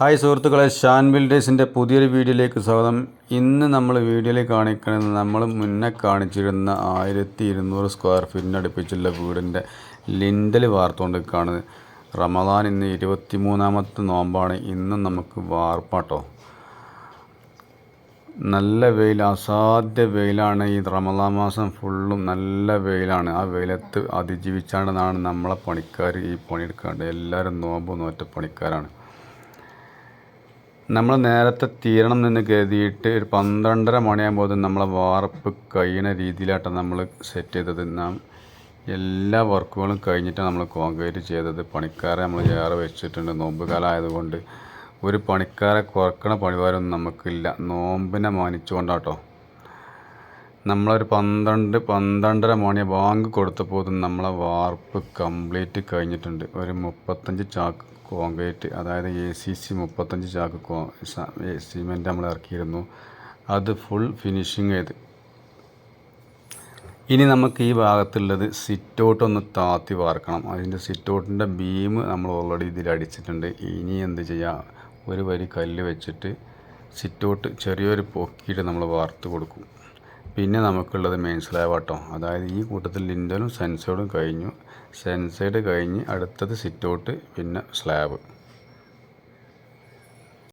Hi സുഹൃത്തുക്കളെ, ഷാൻ ബിൽഡേഴ്സിൻ്റെ പുതിയൊരു വീഡിയോയിലേക്ക് സ്വാഗതം. ഇന്ന് നമ്മൾ വീഡിയോയിൽ കാണിക്കുന്നത് നമ്മൾ മുന്നേ കാണിച്ചിരുന്ന 1200 സ്ക്വയർ ഫീറ്റിന് അടുപ്പിച്ചുള്ള വീടിൻ്റെ ലിൻഡൽ വാർത്തുകൊണ്ടിരിക്കുകയാണ്. റമദാൻ ഇന്ന് 23ാമത്തെ നോമ്പാണ്. ഇന്നും നമുക്ക് വാർപ്പാട്ടോ. നല്ല വെയിൽ, അസാധ്യ വെയിലാണ്. ഈ റമദാൻ മാസം ഫുള്ളും നല്ല വെയിലാണ്. ആ വെയിലത്ത് അതിജീവിച്ചാണെന്നാണ് നമ്മളെ പണിക്കാർ ഈ പണിയെടുക്കാണ്ട്. എല്ലാവരും നോമ്പ് നോറ്റ പണിക്കാരാണ്. നമ്മൾ നേരത്തെ തീരണം എന്ന് കരുതിയിട്ട് ഒരു 12:30 മണിയാകുമ്പോൾ നമ്മളെ വാർപ്പ് കഴിയുന്ന രീതിയിലായിട്ടാണ് നമ്മൾ സെറ്റ് ചെയ്തത്. എല്ലാ വർക്കുകളും കഴിഞ്ഞിട്ടാണ് നമ്മൾ കോൺക്രീറ്റ് ചെയ്തത്. പണിക്കാരെ നമ്മൾ ഏറെ വെച്ചിട്ടുണ്ട്. നോമ്പ് കാലം ആയതുകൊണ്ട് ഒരു പണിക്കാരെ കുറക്കണ പണിവാരൊന്നും നമുക്കില്ല. നോമ്പിനെ മാനിച്ചുകൊണ്ടാട്ടോ. നമ്മളൊരു 12:30 മണി ബാങ്ക് കൊടുത്തപ്പോൾ നമ്മളെ വാർപ്പ് കംപ്ലീറ്റ് കഴിഞ്ഞിട്ടുണ്ട്. ഒരു 35 ചാക്ക് കോൺക്രീറ്റ്, അതായത് ACC 35 ചാക്ക് സിമെൻറ്റ് നമ്മൾ ഇറക്കിയിരുന്നു. അത് ഫുൾ ഫിനിഷിങ് ചെയ്ത്. ഇനി നമുക്ക് ഈ ഭാഗത്തുള്ളത് സിറ്റൗട്ട് ഒന്ന് താത്തി വാർക്കണം. അതിൻ്റെ സിറ്റൗട്ടിൻ്റെ ബീം നമ്മൾ ഓൾറെഡി ഇതിൽ അടിച്ചിട്ടുണ്ട്. ഇനി എന്ത് ചെയ്യാം, ഒരു വരി കല്ല് വെച്ചിട്ട് സിറ്റൗട്ട് ചെറിയൊരു പൊക്കിയിട്ട് നമ്മൾ വാർത്ത് കൊടുക്കും. പിന്നെ നമുക്കുള്ളത് മെയിൻ സ്ലാബ് ആട്ടോ. അതായത് ഈ കൂട്ടത്തിൽ ലിൻഡലും സെൻസൈഡും കഴിഞ്ഞു. സെൻസൈഡ് കഴിഞ്ഞ് അടുത്തത് സിറ്റൗട്ട്, പിന്നെ സ്ലാബ്.